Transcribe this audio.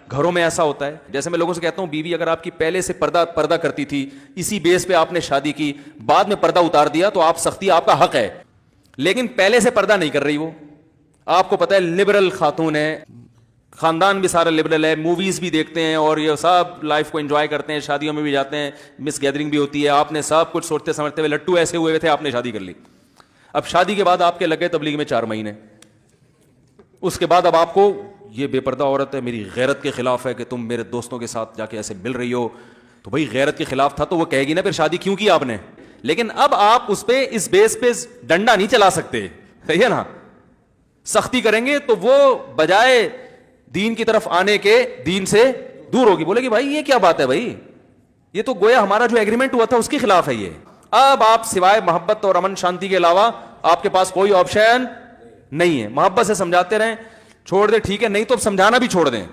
घरों में ऐसा होता है, जैसे मैं लोगों से कहता हूं, बीवी अगर आपकी पहले से पर्दा करती थी, इसी बेस पे आपने शादी की, बाद में पर्दा उतार दिया तो आप सख्ती, आपका हक है। लेकिन पहले से पर्दा नहीं कर रही वो, आपको पता है लिबरल खातून है, खानदान भी सारा लिबरल है, मूवीज भी देखते हैं और ये सब लाइफ को एंजॉय करते हैं, शादियों में भी जाते हैं, मिस गैदरिंग भी होती है, आपने सब कुछ सोचते समझते हुए लट्टू ऐसे हुए थे, आपने शादी कर ली। अब शादी के बाद आपके लगे तबलीग में 4 महीने, उसके बाद अब आपको ये बेपर्दा औरत है, मेरी गैरत के खिलाफ है कि तुम मेरे दोस्तों के साथ जाके ऐसे मिल रही हो, तो भाई गैरत के खिलाफ था तो वो कहेगी ना फिर शादी क्यों की आपने। लेकिन अब आप उस पे इस बेस पे डंडा नहीं चला सकते, सही है ना। सख्ती करेंगे तो वो बजाय दीन की तरफ आने के दीन से दूर होगी, बोलेगी भाई ये क्या बात है भाई, ये तो गोया हमारा जो एग्रीमेंट हुआ था उसके खिलाफ है ये। अब आप सिवाय मोहब्बत और अमन शांति के अलावा आपके पास कोई ऑप्शन नहीं है। मोहब्बत से समझाते रहें, छोड़ दे ठीक है, नहीं तो समझाना भी छोड़ दें।